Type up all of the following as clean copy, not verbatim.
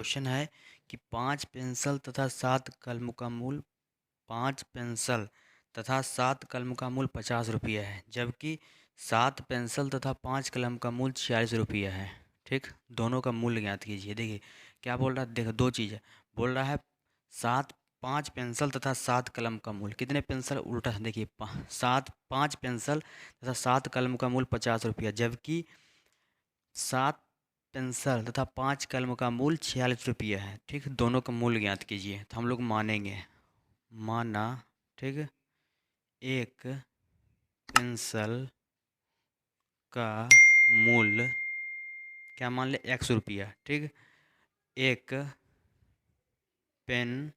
Question है कि 5 pencil तथा 7 कलम का मूल 5 पेंसिल तथा 7 कलम का मूल 50 रुपया है, जबकि 7 पेंसिल तथा 5 कलम का मूल 46 रुपया है। ठीक, दोनों का मूल्य ज्ञात कीजिए। देखिए क्या बोल रहा है, देखो दो चीज़ है। बोल रहा है 5 पेंसिल तथा 7 कलम का मूल, कितने पेंसिल, उल्टा देखिए 5 पेंसिल तथा 7 कलम का मूल 50 रुपया, जबकि 7 पेंसिल तथा 5 कलम का मूल 46 रुपया है। ठीक, दोनों का मूल्य ज्ञात कीजिए। तो हम लोग मानेंगे, माना, ठीक, एक पेंसिल का मूल्य क्या मान ले, 100 रुपया। ठीक, एक पेन,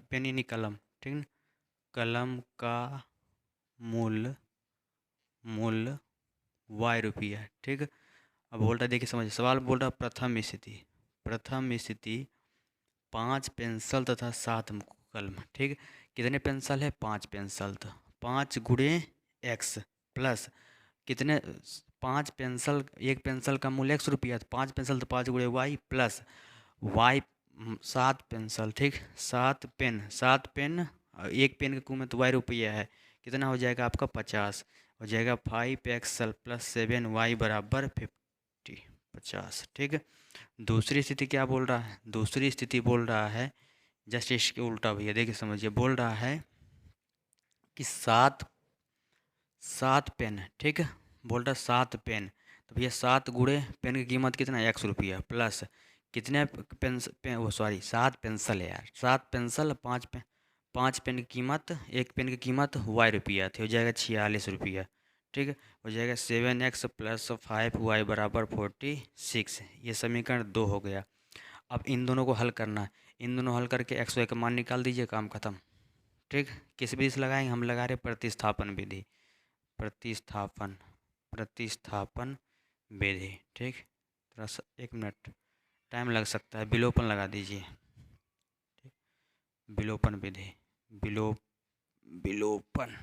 पेन यानी कलम, ठीक न, कलम का मूल्य y रुपया। ठीक, अब बोल रहा है, देखिए समझिए सवाल, बोल रहा प्रथम स्थिति 5 पेंसिल तथा 7 कलम। ठीक, कितने पेंसिल है, 5 पेंसिल, तो 5 गुणे x प्लस कितने, 5 पेंसिल, एक पेंसिल का मूल्य 100 रुपया, तो 5 पेंसिल तो 5 गुणे y प्लस y 7 पेंसिल। ठीक, 7 पेन और एक पेन का कीमत y रुपया है, कितना हो जाएगा आपका 50 हो जाएगा। 5 प्लस 7y बराबर 50। ठीक, दूसरी स्थिति क्या बोल रहा है, दूसरी स्थिति बोल रहा है जस्ट इसके उल्टा भैया, देखिए समझिए, बोल रहा है कि 7 पेन, ठीक है, बोल रहा है 7 पेन, तो भैया 7 गुणे पेन की कीमत कितना है, 100 रुपया, प्लस कितने वो सॉरी 7 पेंसिल है यार, 7 पेंसिल, 5 पेन की कीमत, एक पेन की कीमत y रुपया थी, हो जाएगा 46 रुपया। ठीक है, हो जाएगा 7x प्लस 5y बराबर 46। ये समीकरण 2 हो गया। अब इन दोनों को हल करना है, इन दोनों हल करके x y का मान निकाल दीजिए, काम खत्म। ठीक, किस विधि से लगाएंगे, हम लगा रहे प्रतिस्थापन विधि, प्रतिस्थापन विधि। ठीक, थोड़ा सा 1 मिनट टाइम लग सकता है, विलोपन लगा दीजिए। ठीक, विलोपन विधि, विलोपन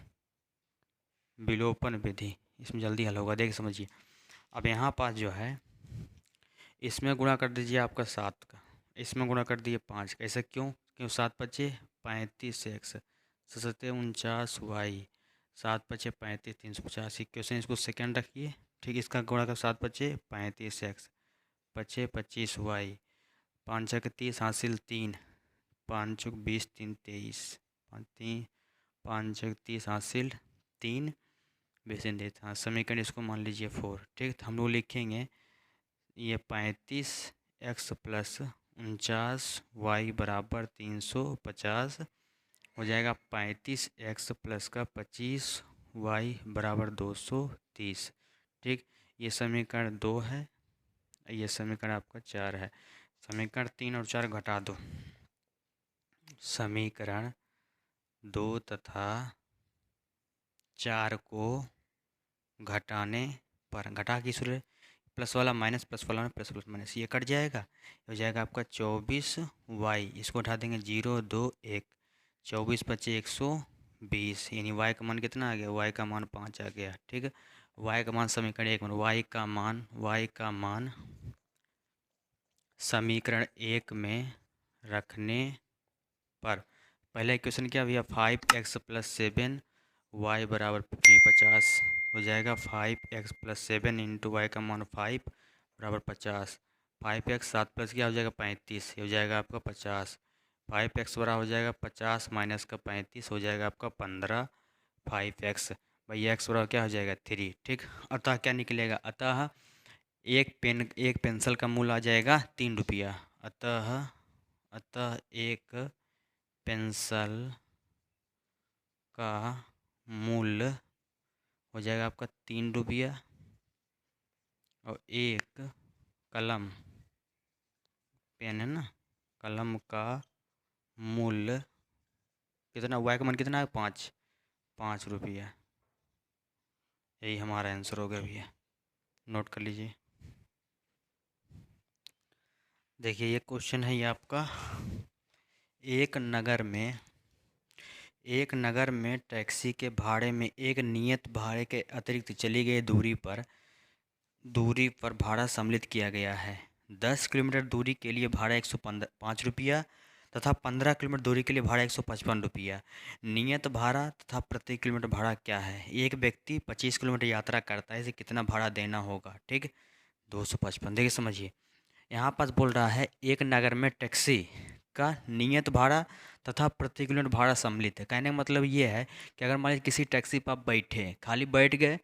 विलोपन विधि, इसमें जल्दी हल होगा, देख समझिए। अब यहाँ पास जो है, इसमें गुणा कर दीजिए आपका 7 का, इसमें गुणा कर दिए 5 का, ऐसा क्यों, 7 पचे 35x, 7 49 y, 7 पचे 35, 350, क्वेश्चन इसको सेकंड रखिए। ठीक, इसका गुणा कर 7 पचे 35x, पचे 25y, 5 छक 30, हासिल 3, 5 चौक 20, 3 23, 5 छक 30, हासिल 3, बेसिन देता। हाँ, समीकरण इसको मान लीजिए 4। ठीक, तो हम लोग लिखेंगे ये 35x प्लस 49y बराबर 350 हो जाएगा। 35x प्लस का 25y बराबर 230। ठीक, ये समीकरण 2 है, ये समीकरण आपका 4 है। समीकरण 3 और 4 घटा दो, समीकरण 2 तथा 4 को घटाने पर, घटा की सूर्य प्लस वाला माइनस, प्लस वाला प्लस, प्लस माइनस, ये कट जाएगा, हो जाएगा आपका 24y, इसको उठा देंगे 0 2 1, 24 पचे 120, यानी y का मान कितना आ गया, y का मान 5 आ गया। ठीक है, y का मान समीकरण 1 में, y का मान समीकरण 1 में रखने पर, पहला इक्वेशन क्या भैया, 5x प्लस 7y बराबर 50 हो जाएगा। 5x प्लस 7 इंटू वाई का मान 5 बराबर 50, 5x 7 प्लस क्या हो जाएगा 35, हो जाएगा आपका 50, 5x बराबर हो जाएगा 50 माइनस का 35 हो जाएगा आपका 15, 5x भाई x बराबर क्या हो जाएगा 3। ठीक, अतः क्या निकलेगा, अतः एक पेंसिल का मूल्य आ जाएगा 3 रुपया, अतः एक पेंसिल का मूल्य हो जाएगा आपका 3 रुपया, और एक कलम, पेन है ना, कलम का मूल्य कितना, y का मान कितना है 5 रुपया। यही हमारा आंसर हो गया भैया, नोट कर लीजिए। देखिए ये क्वेश्चन है ये आपका, एक नगर में टैक्सी के भाड़े में एक नियत भाड़े के अतिरिक्त चली गई दूरी पर भाड़ा सम्मिलित किया गया है। 10 किलोमीटर दूरी के लिए भाड़ा 105 रुपया तथा 15 किलोमीटर दूरी के लिए भाड़ा 155 रुपया। नियत भाड़ा तथा प्रति किलोमीटर भाड़ा क्या है? एक व्यक्ति 25 किलोमीटर यात्रा करता है, इसे कितना भाड़ा देना होगा? ठीक, 255। देखिए समझिए, यहाँ पास बोल रहा है एक नगर में टैक्सी का नियत भाड़ा तथा प्रति किलोमीटर भाड़ा सम्मिलित है। कहने का मतलब ये है कि अगर मान लीजिए किसी टैक्सी पर आप बैठे, खाली बैठ गए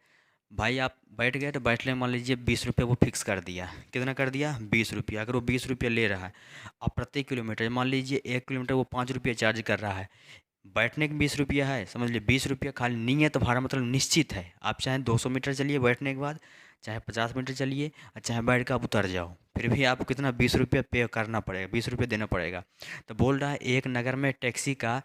भाई, आप बैठ गए तो बैठने मान लीजिए 20 रुपये वो फिक्स कर दिया। कितना कर दिया? 20 रुपया। अगर वो 20 रुपया ले रहा है, अब प्रति किलोमीटर मान लीजिए 1 किलोमीटर वो 5 रुपया चार्ज कर रहा है, बैठने के 20 रुपया है, समझ लीजिए 20 रुपया खाली नियत भाड़ा, मतलब निश्चित है। आप चाहे 200 मीटर चलिए बैठने के बाद, चाहे 50 मीटर चलिए और चाहे बैठ कर आप उतर जाओ, फिर भी आपको कितना 20 रुपया पे करना पड़ेगा, 20 रुपया देना पड़ेगा। तो बोल रहा है एक नगर में टैक्सी का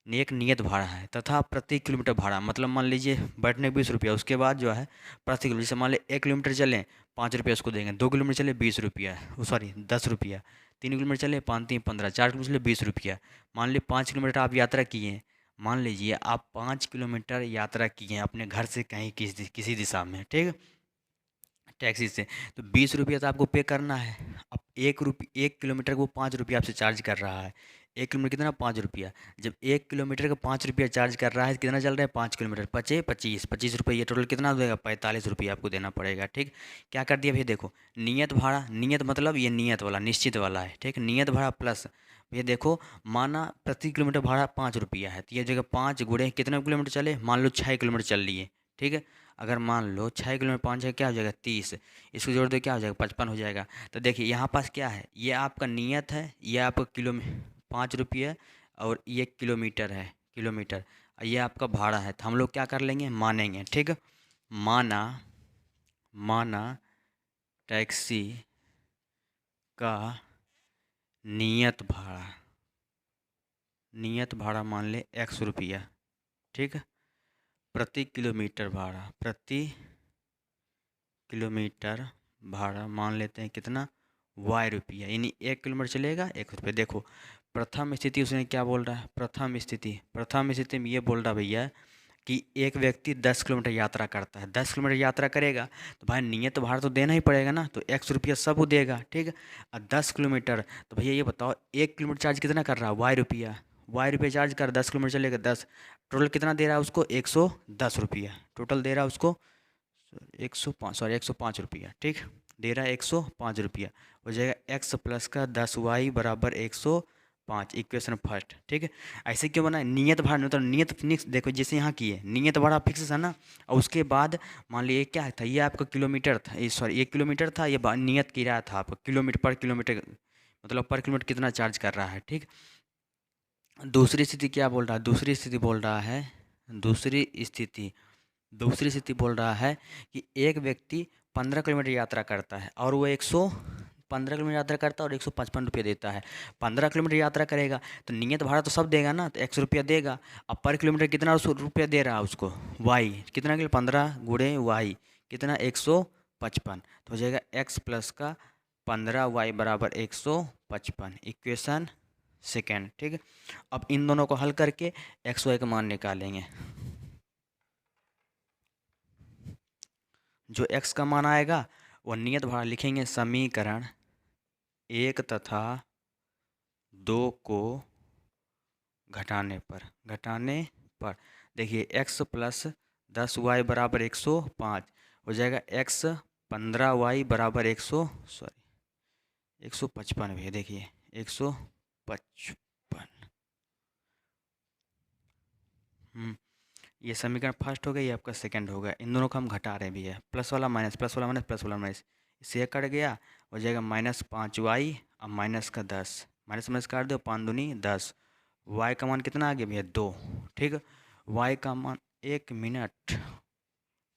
एक नियत भाड़ा है तथा प्रति किलोमीटर भाड़ा, मतलब मान लीजिए बैठने के 20 रुपया, उसके बाद जो है प्रति किलोमीटर, जैसे मान लीजिए 1 किलोमीटर चलें 5 रुपया उसको देंगे, 2 किलोमीटर चले 20 रुपया, सॉरी 10 रुपया, 3 किलोमीटर चले 5 3 15, 4 किलोमीटर चले 20 रुपया। मान लीजिए 5 किलोमीटर आप यात्रा किए, मान लीजिए आप 5 किलोमीटर यात्रा किए अपने घर से कहीं किसी दिशा में, ठीक, टैक्सी से, तो 20 रुपया तो आपको पे करना है। अब 1 किलोमीटर को 5 रुपया आपसे चार्ज कर रहा है। 1 किलोमीटर कितना? 5 रुपया। जब 1 किलोमीटर का 5 रुपया चार्ज कर रहा है, तो कितना चल रहा है? 5 किलोमीटर, 25 रुपये, ये टोटल कितना हो जाएगा? 45 रुपया आपको देना पड़ेगा। ठीक, क्या कर दिया भैया? देखो, नियत भाड़ा, नियत मतलब ये नियत वाला, निश्चित वाला है। ठीक, नियत भाड़ा प्लस भैया देखो, माना प्रति किलोमीटर भाड़ा 5 रुपया है, तो ये जगह 5 गुणे कितने किलोमीटर चले, मान लो 6 किलोमीटर चल लिए। ठीक है, अगर मान लो 6 किलोमीटर 5 है क्या हो जाएगा? 30, इसको जोड़ दो क्या हो जाएगा? 55 हो जाएगा। तो देखिए यहाँ पास क्या है, ये आपका नियत है, ये आपका 5 रुपये, और ये किलोमीटर है, किलोमीटर, और ये आपका भाड़ा है। तो हम लोग क्या कर लेंगे? मानेंगे। ठीक, माना माना टैक्सी का नियत भाड़ा मान ले 100 रुपया। ठीक, प्रति किलोमीटर भाड़ा, प्रति किलोमीटर भाड़ा मान लेते हैं कितना? रुपया, यानी 1 किलोमीटर चलेगा 1 रुपये। देखो प्रथम स्थिति उसने क्या बोल रहा है? प्रथम स्थिति में ये बोल रहा भैया कि एक व्यक्ति 10 किलोमीटर यात्रा करता है, 10 किलोमीटर यात्रा करेगा तो भाई नियत भाड़ा तो देना ही पड़ेगा ना, तो 100 रुपया सब वो देगा। ठीक है, और 10 किलोमीटर, तो भैया ये बताओ 1 किलोमीटर चार्ज कितना कर रहा है? रुपया चार्ज कर, 10 किलोमीटर चलेगा 10, टोटल कितना दे रहा है उसको? 110 रुपया टोटल दे रहा है उसको, 105 रुपया। ठीक, दे रहा है 105 रुपया। हो जाएगा x प्लस का 10y बराबर 105, इक्वेशन फर्स्ट। ठीक है, ऐसे क्यों बना? नियत भाड़ा, मतलब नियत फिक्स, देखो जैसे यहाँ की है नियत भाड़ा फिक्स है ना, और उसके बाद मान लीजिए क्या था, ये आपका किलोमीटर था, सॉरी 1 किलोमीटर था, ये नियत किराया था आपका किलोमीटर पर किलोमीटर, मतलब पर किलोमीटर कितना चार्ज कर रहा है। ठीक, दूसरी स्थिति क्या बोल रहा है? दूसरी स्थिति बोल रहा है, दूसरी स्थिति बोल रहा है कि एक व्यक्ति 15 किलोमीटर यात्रा करता है और वो 115 किलोमीटर यात्रा करता है और 155 रुपये देता है। 15 किलोमीटर यात्रा करेगा तो नियत भाड़ा तो सब देगा ना, तो 100 रुपया देगा। अब पर किलोमीटर कितना रुपया दे रहा है उसको? वाई कितना के लिए? 15 गुणे वाई कितना? 155, तो हो जाएगा x प्लस का 15y बराबर 155, इक्वेशन सेकेंड। ठीक है, अब इन दोनों को हल करके एक्स वाई का मान निकालेंगे। जो x का मान आएगा वो नियत भाड़ा लिखेंगे समीकरण 1 तथा 2 को घटाने पर देखिए x प्लस 10y बराबर 105 हो जाएगा, x 15y बराबर 155 भी, देखिए 155। ये समीकरण फर्स्ट हो गया, ये आपका सेकंड हो गया। इन दोनों को हम घटा रहे भी है, प्लस वाला माइनस, प्लस वाला माइनस, प्लस वाला माइनस, इससे कट गया, हो जाएगा -5y और माइनस का 10, माइनस माइनस काट दो, 5 दूनी 10, y का मान कितना आ गया भैया? 2। ठीक, y का मान, 1 मिनट,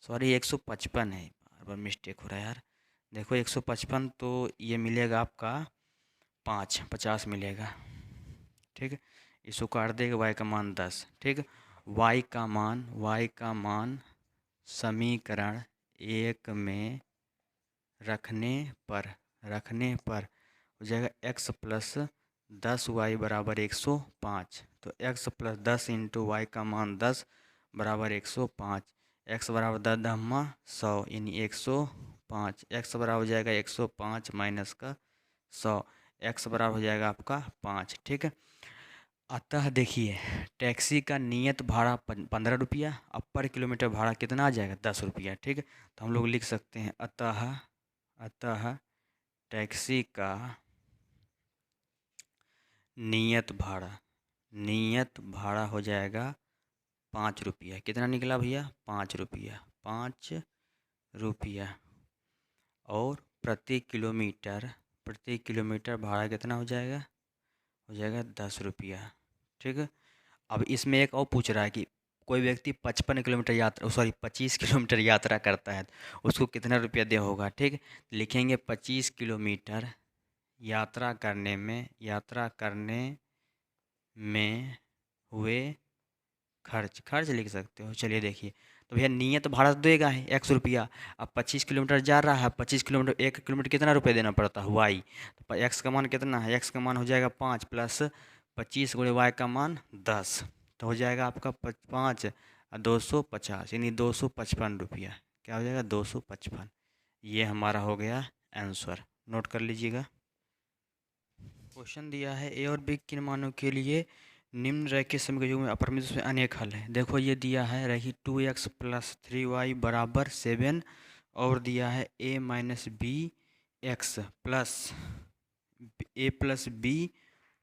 सॉरी 155 है, बार बार मिस्टेक हो रहा है यार। देखो 155 तो ये मिलेगा आपका 50 मिलेगा। ठीक, इसको काट देगा, y का मान 10। ठीक, y का मान समीकरण 1 में रखने पर हो जाएगा x प्लस 10y बराबर 105, तो x प्लस 10 इंटू वाई का मान 10 बराबर 105, x बराबर 10 10 100 यानी 105, x बराबर हो जाएगा 105 माइनस का 100, x बराबर हो जाएगा आपका 5। ठीक है। अतः देखिए टैक्सी का नियत भाड़ा 15 रुपया, अब पर किलोमीटर भाड़ा कितना आ जाएगा 10 रुपया। ठीक है। तो हम लोग लिख सकते हैं अतः अतः टैक्सी का नियत भाड़ा हो जाएगा 5 रुपया। कितना निकला भैया? 5 रुपया। 5 रुपया। और प्रति किलोमीटर भाड़ा कितना हो जाएगा? हो जाएगा 10 रुपया। ठीक है। अब इसमें एक और पूछ रहा है कि कोई व्यक्ति 25 किलोमीटर यात्रा करता है, उसको कितना रुपया दे होगा। ठीक है। लिखेंगे 25 किलोमीटर यात्रा करने में हुए खर्च लिख सकते हो। चलिए देखिए, तो भैया नियत भाड़ा तो देगा है 100 रुपया। अब 25 किलोमीटर जा रहा है, 25 किलोमीटर 1 किलोमीटर कितना रुपये देना पड़ता है? वाई। तो एक्स का मान कितना है? एक्स का मान हो जाएगा 5 प्लस 25 गुणे वाई का मान 10। तो हो जाएगा आपका 5 और 250, यानी 255 रुपया। क्या हो जाएगा? 255। ये हमारा हो गया आंसर। नोट कर लीजिएगा। क्वेश्चन दिया है ए और बी किन मानों के लिए निम्न रैखिक समीकरण युग्म में अपरिमित रूप से अनेक हल है। देखो ये दिया है रैखिक 2x प्लस 3y बराबर 7, और दिया है a minus B X plus B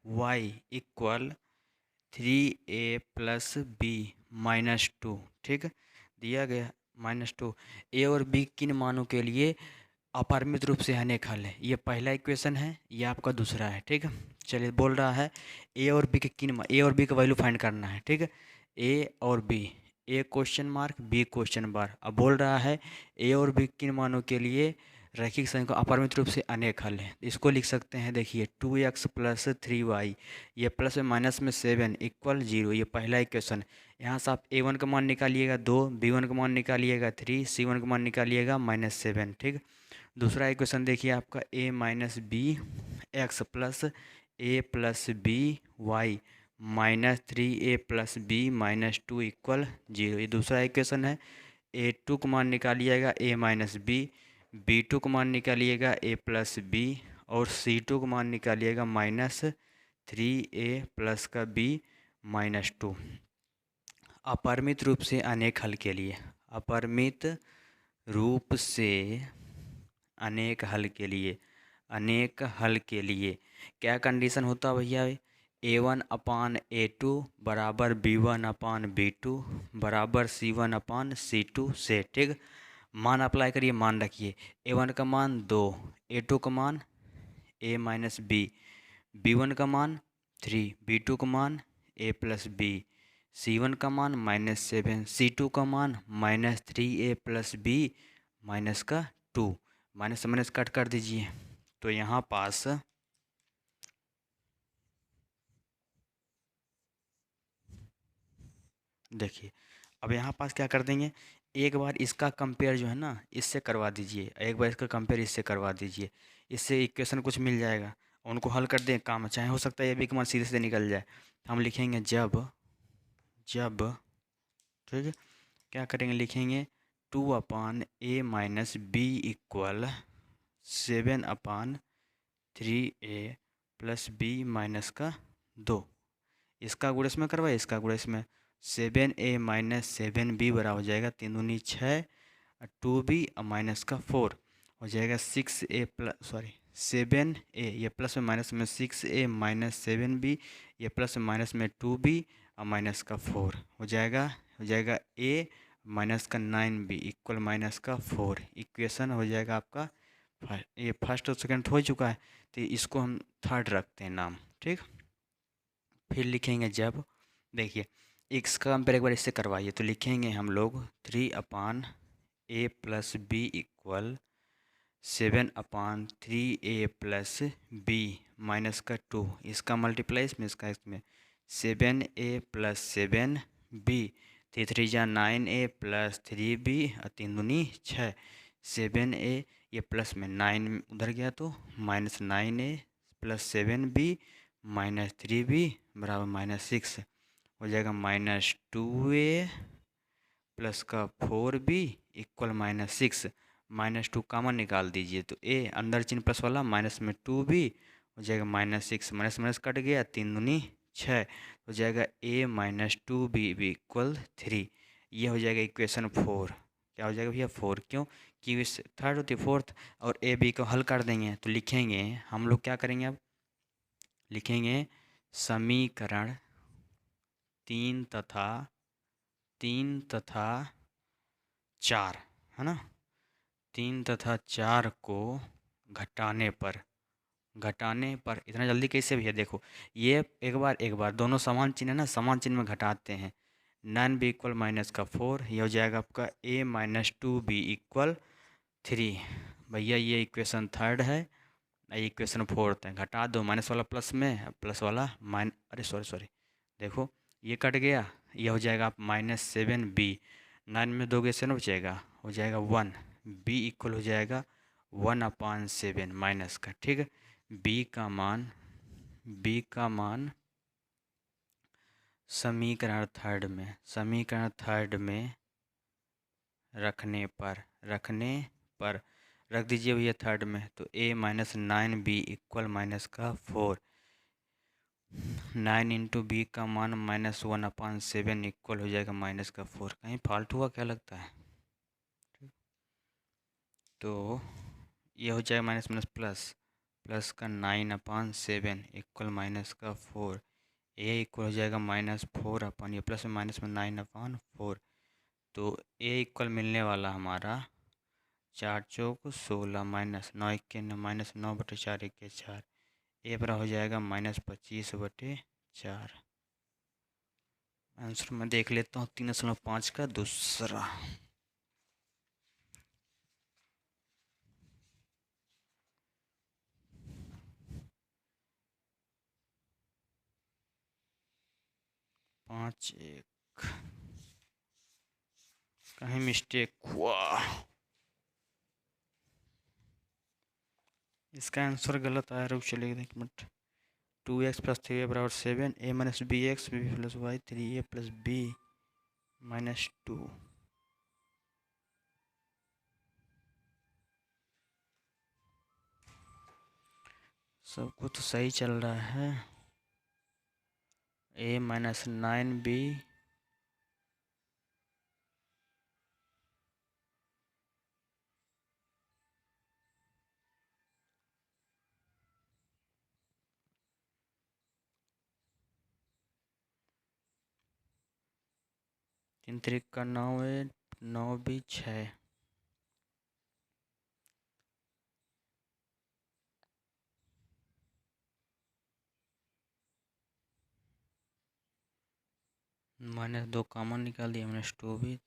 Y equal 3a plus B minus 2। ठीक है। दिया गया -2। ए और बी किन मानों के लिए अपरिमित रूप से अनेक हल है। ये पहला इक्वेशन है, ये आपका दूसरा है। ठीक है। चलिए बोल रहा है ए और बी के ए और बी का वैल्यू फाइंड करना है। ठीक है। ए और बी, ए क्वेश्चन मार्क बी क्वेश्चन बार। अब बोल रहा है ए और बी किन मानों के लिए रैखिक समीकरण अपरिमित रूप से अनेक हल है। इसको लिख सकते हैं। देखिए 2x प्लस 3y, ये प्लस में माइनस में 7 इक्वल 0, ये पहला इक्वेशन। यहाँ से आप a1 का मान निकालिएगा 2, b1 का मान निकालिएगा 3, c1 का मान निकालिएगा -7। ठीक है। दूसरा इक्वेशन देखिए आपका a minus B X plus B Y -3a plus B -2 equal 0, ये दूसरा इक्वेशन है। a2 का मान निकालिएगा a माइनस बी, b2 का मान निकालिएगा a प्लस बी, और c2 का मान निकालिएगा -3a प्लस का b -2। अपरिमित रूप से अनेक हल के लिए, अपरिमित रूप से अनेक हल के लिए क्या कंडीशन होता है भैया? a1/a2 बराबर b1/b2 बराबर c1/c2 से। ठीक। मान अप्लाई करिए, मान रखिए। a1 का मान 2, a2 का मान a माइनस बी, b1 का मान 3, b2 का मान a प्लस बी, c1 का मान -7, c2 का मान -3a प्लस बी माइनस का 2। माइनस से माइनस कट कर दीजिए। तो यहाँ पास देखिए, अब यहाँ पास क्या कर देंगे, एक बार इसका कंपेयर जो है ना इससे करवा दीजिए, एक बार इसका कंपेयर इससे करवा दीजिए, इससे इक्वेशन कुछ मिल जाएगा। उनको हल कर दें, काम चाहे हो सकता है ये भी मान सीधे से निकल जाए। हम लिखेंगे जब ठीक है, क्या करेंगे, लिखेंगे 2/a minus B equal 7/3a plus B minus का 2। इसका गुणा इसमें करवाए, इसका गुणा इसमें। 7a माइनस 7b बराबर हो जाएगा 3 दूनी 6, 2b और माइनस का 4 हो जाएगा 6a प्लस 7a, ये प्लस में माइनस में 6a माइनस 7b, ये प्लस में माइनस में 2b और माइनस का 4 हो जाएगा a माइनस का 9b इक्वल माइनस का 4। इक्वेशन हो जाएगा आपका ये फर्स्ट और सेकंड हो चुका है, तो इसको हम थर्ड रखते हैं नाम। ठीक। फिर लिखेंगे जब, देखिए इसका कंपेयर एक बार इससे करवाइए, तो लिखेंगे हम लोग 3/a plus B equal 7/3a plus B minus का 2। इसका मल्टीप्लाई इसमें 7a प्लस 7b, 3 जा 9a प्लस 3b और 3 दूनी 6, 7a, ये प्लस में 9 उधर गया तो -9a plus 7b minus 3b बराबर -6 हो जाएगा -2a प्लस का 4b इक्वल -6 -2 कॉमन निकाल दीजिए तो ए अंदर चिन्ह प्लस वाला माइनस में 2b हो जाएगा -6 माइनस माइनस कट गया 3 दूनी 6 हो जाएगा a -2b इक्वल 3। ये हो जाएगा इक्वेशन 4। क्या हो जाएगा भैया 4 क्यों क्योंकि थर्ड होती है फोर्थ और ए बी को हल कर देंगे तो लिखेंगे हम लोग क्या करेंगे अब लिखेंगे समीकरण 3 तथा 4 है ना 3 तथा 4 को घटाने पर इतना जल्दी कैसे भैया देखो ये एक बार दोनों समान चिन्ह है ना समान चिन्ह में घटाते हैं 9b इक्वल माइनस का 4 ये हो जाएगा आपका a -2b इक्वल 3। भैया ये इक्वेशन थर्ड है ये इक्वेशन फोर्थ है घटा दो माइनस वाला प्लस में प्लस वाला अरे सॉरी देखो ये कट गया ये हो जाएगा आप -7b 9 में 2 से न बचेगा हो जाएगा 1 b इक्वल हो जाएगा 1/7 माइनस का ठीक है b का मान समीकरण थर्ड में रखने पर रख दीजिए भैया थर्ड में तो a -9b इक्वल माइनस का 4 9 इंटू बी का मान -1/7 इक्वल हो जाएगा माइनस का 4। कहीं फॉल्ट हुआ क्या लगता है तो ये हो जाएगा माइनस माइनस प्लस का 9/7 इक्वल माइनस का 4 ए इक्वल हो जाएगा -4 अपन ये प्लस में माइनस में 9/4 तो ए इक्वल मिलने वाला हमारा 4 चौक 16 -9 के -9/4 के 4 ए पर हो जाएगा -25/4। आंसर मैं देख लेता हूँ 3.5 का दूसरा। पाँच एक कहीं मिस्टेक हुआ इसका आंसर गलत आया रुक चलेगा एक minute 2x + 3a = 7 a - bx b + y 3a + b - 2 सब कुछ तो सही चल रहा है a - 9b तीन तरीक का 9 है 9b 6 -2 कॉमन निकाल दिया -2 भी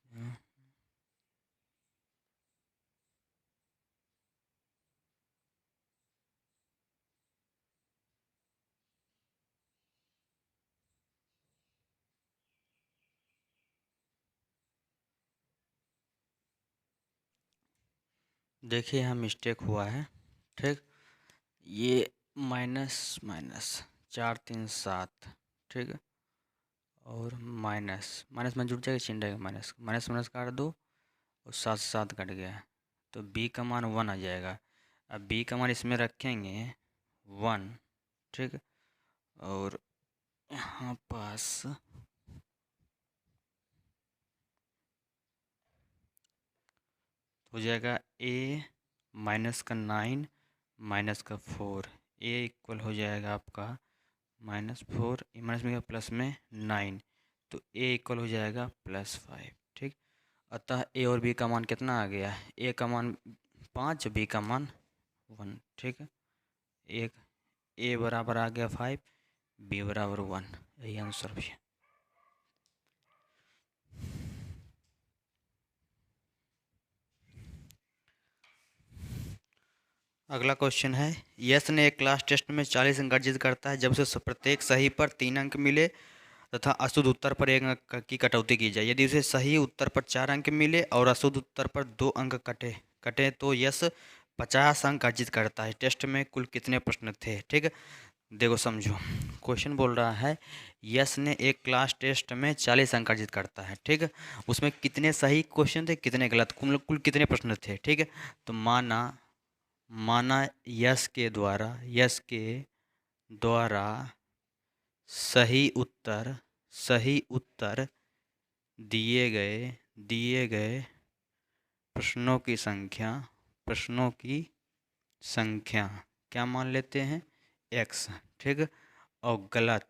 देखिए यहाँ मिस्टेक हुआ है ठीक ये माइनस 4 3 7 ठीक है और माइनस में जुड़ जाएगा चिन्ह रहेगा माइनस काट दो और 7 7 कट गया तो b का मान 1 आ जाएगा। अब b का मान इसमें रखेंगे 1 ठीक और यहाँ पास हो जाएगा a -9 -4 a इक्वल हो जाएगा आपका -4 माइनस में प्लस में 9 तो a इक्वल हो जाएगा +5 ठीक। अतः a और b का मान कितना आ गया a का मान 5 b का मान 1 ठीक है एक a बराबर आ गया 5 b बराबर 1 यही आंसर भी है। अगला क्वेश्चन है यश ने एक क्लास टेस्ट में 40 अंक अर्जित करता है जब उसे प्रत्येक सही पर 3 अंक मिले तथा अशुद्ध उत्तर पर 1 अंक की कटौती की जाए। यदि उसे सही उत्तर पर 4 अंक मिले और अशुद्ध उत्तर पर 2 अंक कटे तो यश 50 अंक अर्जित करता है। टेस्ट में कुल कितने प्रश्न थे ठीक है देखो समझो, क्वेश्चन बोल रहा है यश ने एक क्लास टेस्ट में 40 अंक अर्जित करता है, ठीक है। उसमें कितने सही क्वेश्चन थे, कितने गलत, कुल कितने प्रश्न थे, ठीक है। तो माना माना यश के द्वारा सही उत्तर दिए गए प्रश्नों की संख्या क्या मान लेते हैं, x, ठीक है। और गलत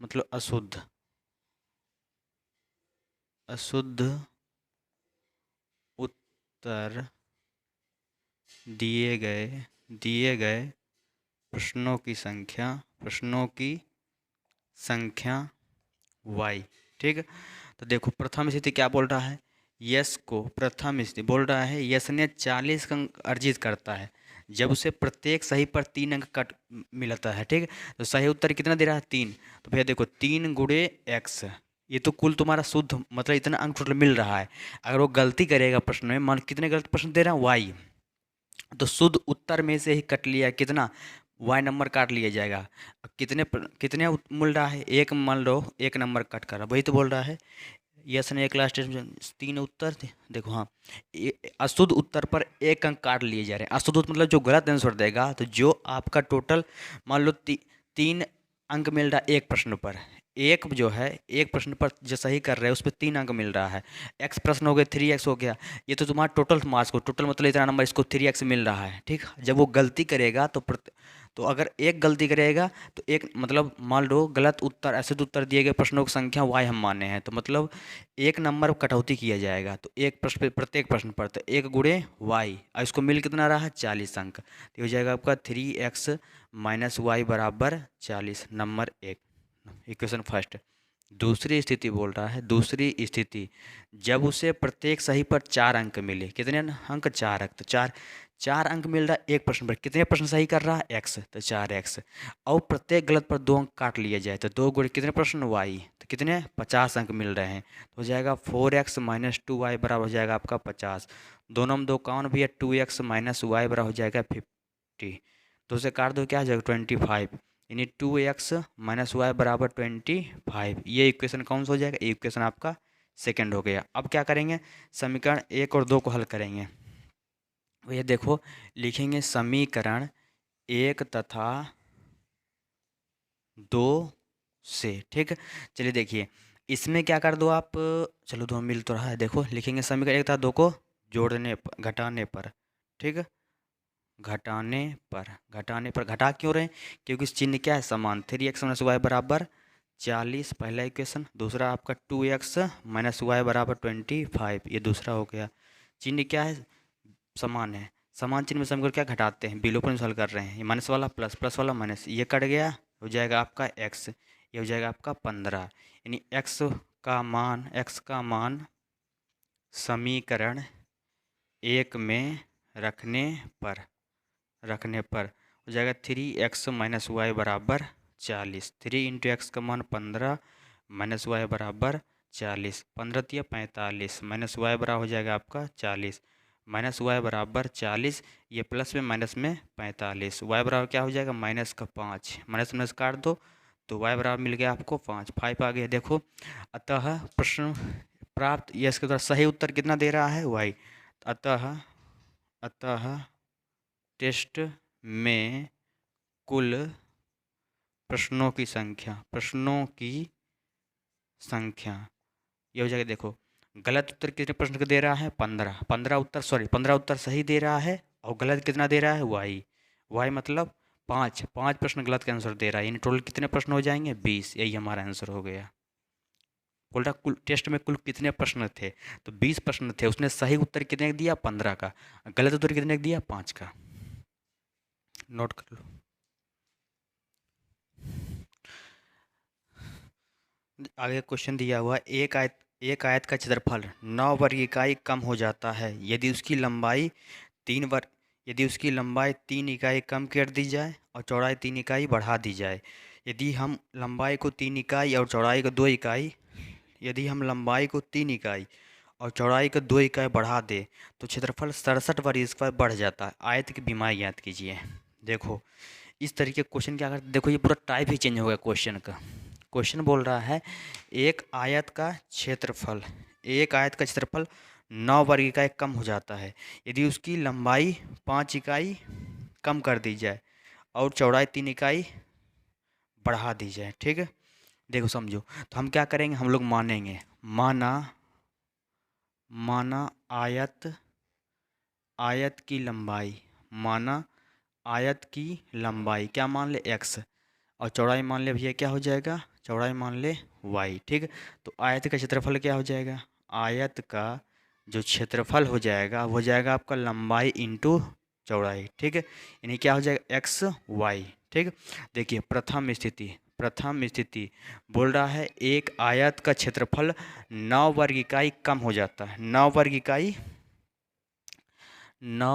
मतलब अशुद्ध उत्तर दिए गए प्रश्नों की संख्या y, ठीक है। तो देखो प्रथम स्थिति क्या बोल रहा है, प्रथम स्थिति बोल रहा है यश ने 40 अंक अर्जित करता है जब उसे प्रत्येक सही पर 3 अंक कट मिलता है, ठीक है। तो सही उत्तर कितना दे रहा है, 3। तो भैया देखो 3 गुणे x, ये तो कुल तुम्हारा शुद्ध मतलब इतना अंक टोटल मिल रहा है। अगर वो गलती करेगा प्रश्न में, मान कितने गलत प्रश्न दे रहा है, y, तो शुद्ध उत्तर में से ही कट लिया कितना, y नंबर काट लिया जाएगा। कितने मिल रहा है, एक मान लो, एक नंबर कट कर रहा, वही तो बोल रहा है यस ने एक लास्ट टेस्ट में 3 उत्तर थे। देखो हाँ, अशुद्ध उत्तर पर एक अंक काट लिए जा रहे हैं। अशुद्ध मतलब जो गलत आंसर देगा, तो जो आपका टोटल मान लो 3 अंक मिल रहा है एक प्रश्न पर, एक जो है एक प्रश्न पर जो सही कर रहे हैं उस पर 3 अंक मिल रहा है। एक्स प्रश्न हो गया, 3x हो गया, ये तो तुम्हारा टोटल मार्क्स को, टोटल मतलब इतना नंबर, इसको 3x मिल रहा है, ठीक। जब वो गलती करेगा तो अगर एक गलती करेगा तो एक मतलब मान लो गलत उत्तर, ऐसे तो उत्तर दिए गए प्रश्नों की संख्या y हम माने हैं, तो मतलब एक नंबर कटौती किया जाएगा। तो एक प्रश्न पे, प्रत्येक प्रश्न पर, तो 1 गुणे y, और इसको मिल कितना रहा है, 40 अंक। तो हो जाएगा आपका 3x माइनस वाई बराबर 40, नंबर 1, इक्वेशन फर्स्ट। दूसरी स्थिति बोल रहा है, दूसरी स्थिति जब उसे प्रत्येक सही पर 4 अंक मिले, कितने अंक, 4 अंक। तो 4 अंक मिल रहा है एक प्रश्न पर, कितने प्रश्न सही कर रहा है, x, तो 4x। और प्रत्येक गलत पर 2 अंक काट लिया जाए, तो 2 गुणे कितने प्रश्न, y, तो कितने 50 अंक मिल रहे हैं। तो हो जाएगा 4x माइनस 2y बराबर हो जाएगा आपका 50। दोनों में 2 काउंट भी है, 2x माइनस वाई बराबर हो जाएगा 50। तो उसे काट दो, क्या हो जाएगा 25, यानी 2x माइनस वाई बराबर 25। ये इक्वेशन कौन सा हो जाएगा, इक्वेशन आपका सेकंड हो गया। अब क्या करेंगे, समीकरण 1 और 2 को हल करेंगे। ये देखो लिखेंगे समीकरण 1 तथा 2 से, ठीक है। चलिए देखिए इसमें क्या कर दो आप, चलो दो मिल तो रहा है, देखो लिखेंगे समीकरण 1 तथा 2 को जोड़ने पर, घटाने पर, ठीक है। घटाने पर घटा क्यों रहे, क्योंकि चिन्ह क्या है, समान। 3x माइनस वाई बराबर 40 पहला इक्वेशन, दूसरा आपका 2x माइनस वाई बराबर 25, ये दूसरा हो गया। चिन्ह क्या है, समान है। समान चिन्ह में समीकरण क्या घटाते हैं, विलोपन हल कर रहे हैं। ये माइनस वाला प्लस, प्लस वाला माइनस, ये कट गया, हो जाएगा आपका x, ये हो जाएगा आपका 15। यानी x का मान समीकरण 1 में रखने पर हो जाएगा 3x माइनस वाई बराबर 40। 3 इंटू एक्स का मान 15 माइनस वाई बराबर 40, 15 तिया 45, माइनस वाई बराबर हो जाएगा आपका 40, माइनस वाई बराबर 40, ये प्लस में माइनस में 45, वाई बराबर क्या हो जाएगा, माइनस का 5, माइनस माइनस काट दो, तो वाई बराबर मिल गया आपको 5 आ गया। देखो अतः प्रश्न प्राप्त, ये इसके द्वारा सही उत्तर कितना दे रहा है, वाई। अतः टेस्ट में कुल प्रश्नों की संख्या ये हो जाएगा। देखो गलत उत्तर कितने प्रश्न का दे रहा है, 15 उत्तर सही दे रहा है, और गलत कितना दे रहा है, वाई मतलब 5 प्रश्न गलत का आंसर दे रहा है, यानी टोटल कितने प्रश्न हो जाएंगे, 20। यही हमारा आंसर हो गया। बोल रहा कुल टेस्ट में कुल कितने प्रश्न थे, तो 20 प्रश्न थे, उसने सही उत्तर कितने दिया, 15 का, गलत उत्तर कितने दिया, 5 का। नोट कर लो। आगे क्वेश्चन दिया हुआ, एक आयत का क्षेत्रफल 9 वर्ग इकाई कम हो जाता है यदि उसकी लंबाई 3 इकाई कम कर दी जाए और चौड़ाई 3 इकाई बढ़ा दी जाए। यदि हम लंबाई को 3 इकाई और चौड़ाई को 2 इकाई, यदि हम लंबाई को 3 इकाई और चौड़ाई को 2 इकाई बढ़ा दे तो क्षेत्रफल 67 वर्ग स्क्वायर बढ़ जाता है। आयत की बीमारी याद कीजिए। देखो इस तरीके क्वेश्चन क्या करते, देखो ये पूरा टाइप ही चेंज हो गया क्वेश्चन का। क्वेश्चन बोल रहा है एक आयत का क्षेत्रफल 9 वर्ग इकाई कम हो जाता है यदि उसकी लंबाई 5 इकाई कम कर दी जाए और चौड़ाई 3 इकाई बढ़ा दी जाए। ठीक है, देखो समझो, तो हम क्या करेंगे, हम लोग मानेंगे, माना आयत की लंबाई, माना आयत की लंबाई क्या मान ले x, और चौड़ाई मान ले भैया क्या हो जाएगा, चौड़ाई मान ले y। ठीक, तो आयत का क्षेत्रफल क्या हो जाएगा, आयत का जो क्षेत्रफल हो जाएगा वो जाएगा आपका लंबाई इंटू चौड़ाई। ठीक है, यानी क्या हो जाएगा x y। ठीक, देखिए प्रथम स्थिति बोल रहा है एक आयत का क्षेत्रफल 9 वर्ग इकाई कम हो जाता है, 9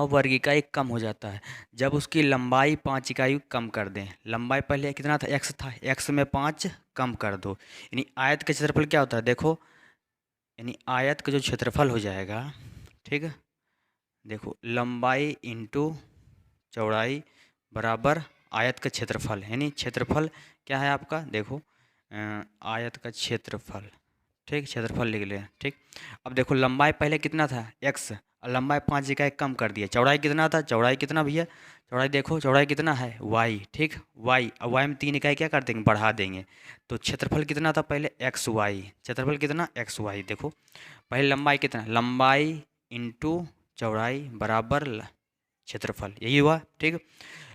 वर्ग इकाई कम हो जाता है जब उसकी लंबाई 5 इकाई कम कर दें। लंबाई पहले कितना था, x था, x में 5 कम कर दो, यानी आयत का क्षेत्रफल क्या होता है, देखो यानी आयत का जो क्षेत्रफल हो जाएगा, ठीक है, देखो लंबाई इंटू चौड़ाई बराबर आयत का क्षेत्रफल, यानी क्षेत्रफल क्या है आपका, देखो आयत का क्षेत्रफल। ठीक, क्षेत्रफल लिख लें। ठीक, अब देखो लंबाई पहले कितना था x, और लंबाई 5 इकाई कम कर दिया, चौड़ाई कितना था, चौड़ाई कितना भैया, चौड़ाई देखो चौड़ाई कितना है y। ठीक, y, और y में 3 इकाई क्या कर देंगे, बढ़ा देंगे, तो क्षेत्रफल कितना था पहले x y, क्षेत्रफल कितना x y। देखो पहले लंबाई कितना, लंबाई इंटू चौड़ाई बराबर क्षेत्रफल, यही हुआ। ठीक,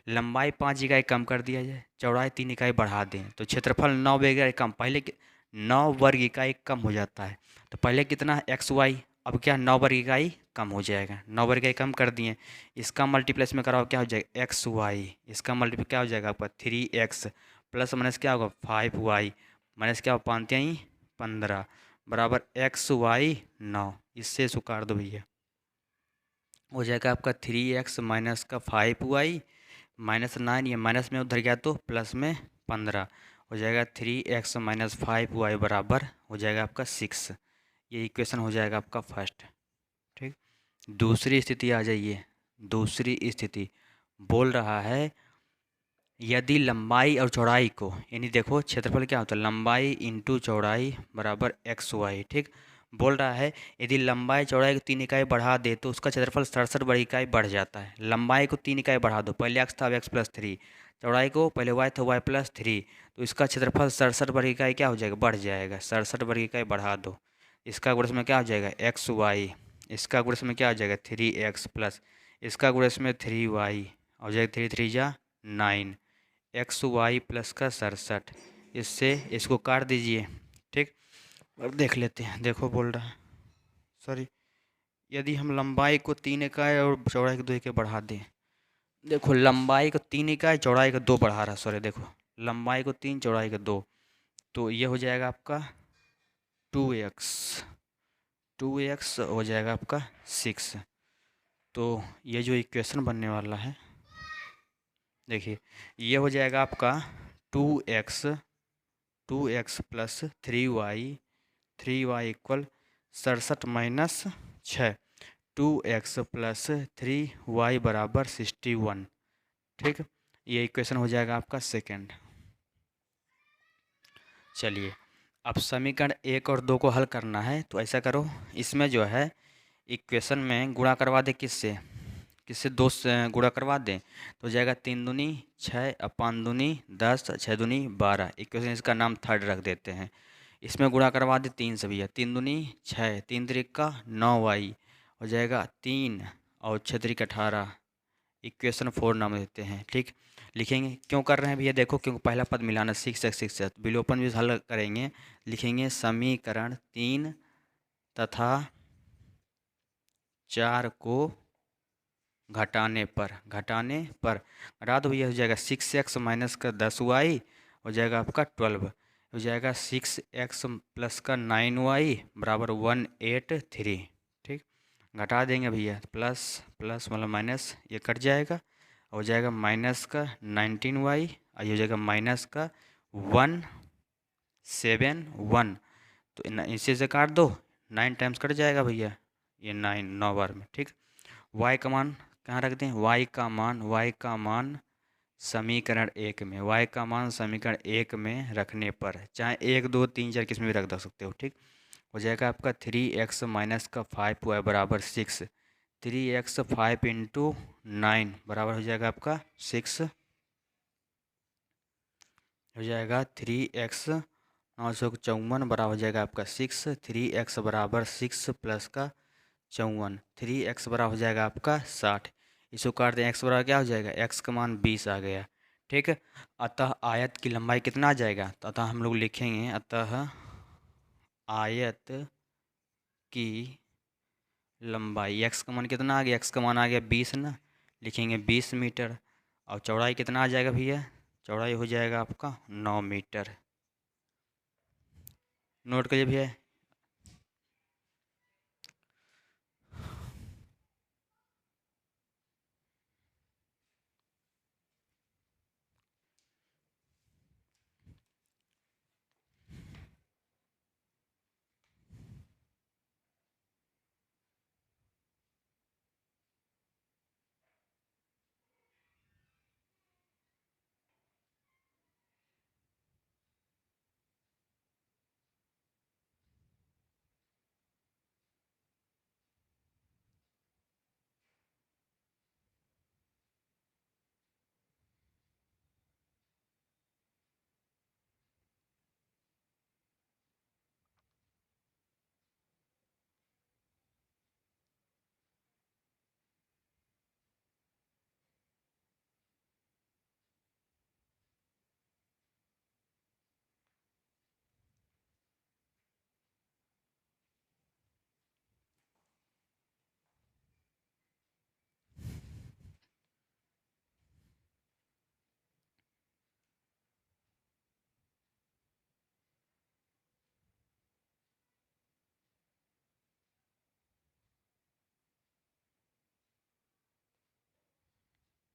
लंबाई 5 इकाई कम कर दिया जाए, चौड़ाई 3 इकाई बढ़ा दें तो क्षेत्रफल 9 वर्ग इकाई कम, पहले 9 वर्ग इकाई कम हो जाता है, तो पहले कितना है एक्स वाई, अब क्या 9 वर्ग इकाई कम हो जाएगा, 9 वर्ग इकाई कम कर दिए, इसका मल्टीप्लस में कराओ क्या हो जाएगा एक्स वाई, इसका मल्टीप्लाई क्या हो जाएगा आपका 3x प्लस माइनस क्या होगा 5y माइनस क्या हो 5 ही 15 बराबर एक्स वाई 9, इससे इसको काट दो भैया, हो जाएगा आपका 3x माइनस का 5y माइनस 9, ये माइनस में उधर गया तो प्लस में 15 हो जाएगा, 3x माइनस 5y बराबर हो जाएगा आपका 6। ये इक्वेशन हो जाएगा आपका फर्स्ट। ठीक, दूसरी स्थिति आ जाइए। दूसरी स्थिति बोल रहा है यदि लंबाई और चौड़ाई को, यानी देखो क्षेत्रफल क्या होता है, लंबाई इंटू चौड़ाई बराबर एक्स वाई। ठीक, बोल रहा है यदि लंबाई चौड़ाई को 3 इकाई बढ़ा दे तो उसका क्षेत्रफल 67 वर्ग इकाई बढ़ जाता है। लंबाई को 3 इकाई बढ़ा दो, पहले एक्स था अब एक्स प्लस 3, चौड़ाई को पहले वाई था वाई प्लस 3, तो इसका क्षेत्रफल 67 वर्ग इकाई क्या हो जाएगा, बढ़ जाएगा, 67 वर्ग इकाई बढ़ा दो, इसका गुणज में क्या हो जाएगा एक्स वाई, इसका गुणज में क्या हो जाएगा 3x प्लस इसका गुणज में 3y हो जाएगा, 3 3 जा 9 एक्स वाई प्लस का 67, इससे इसको काट दीजिए। ठीक, और देख लेते हैं, देखो बोल रहा है सॉरी, यदि हम लंबाई को 3 इकाई और चौड़ाई को 2 इकाई बढ़ा दें, देखो लंबाई को 3 इकाई चौड़ाई को 2 बढ़ा रहा, सॉरी देखो लंबाई को 3 चौड़ाई को 2, तो ये हो जाएगा आपका 2x हो जाएगा आपका 6। तो ये जो इक्वेशन बनने वाला है, देखिए ये हो जाएगा आपका 2x plus 3y equal 67 minus 6, 2x plus 3y बराबर 61। ठीक, ये इक्वेशन हो जाएगा आपका सेकेंड। चलिए अब समीकरण 1 और 2 को हल करना है, तो ऐसा करो, इसमें जो है इक्वेशन में गुणा करवा दे, किससे 2 से गुणा करवा दें तो जाएगा 3 दूनी 6 और 5 दूनी 10 6 दूनी 12, इक्वेशन इसका नाम थर्ड रख देते हैं। इसमें गुणा करवा दे 3 से भैया, 3 दूनी 6, 3 3 9y हो जाएगा 3 और 6 3 18, इक्वेशन 4 नाम देते हैं। ठीक, लिखेंगे क्यों कर रहे हैं भैया, देखो क्योंकि पहला पद मिलाना 6x विलोपन भी हल करेंगे, लिखेंगे समीकरण 3 तथा 4 को घटाने पर घटा दो भैया, हो जाएगा 6x माइनस का 10y हो जाएगा आपका 12, हो जाएगा 6x प्लस का 9y बराबर 183। ठीक, घटा देंगे भैया, प्लस प्लस मतलब माइनस, ये कट जाएगा, हो जाएगा माइनस का 19y और ये हो जाएगा माइनस का 171, तो इसे से काट दो 9 टाइम्स कट जाएगा भैया, ये 9 बार में, ठीक। y का मान कहाँ रख दें, y का मान समीकरण एक में, y का मान समीकरण एक में रखने पर, चाहे 1 2 3 4 किस में भी रख सकते हो, ठीक। हो जाएगा आपका 3x माइनस का 5y बराबर 6, 3x 5 इंटू 9 बराबर हो जाएगा आपका 6, हो जाएगा 3x 954 बराबर हो जाएगा आपका 6, 3x बराबर 6 प्लस का 54, 3x बराबर हो जाएगा आपका 60। इसको काट दें, x बराबर क्या हो जाएगा, x का मान 20 आ गया, ठीक है। अतः आयत की लंबाई कितना आ जाएगा, तो अतः हम लोग लिखेंगे, अतः आयत की लंबाई, x का मान कितना आ गया, x का मान आ गया 20 ना, लिखेंगे 20 मीटर। और चौड़ाई कितना आ जाएगा भैया, चौड़ाई हो जाएगा आपका 9 मीटर। नोट करिए भैया।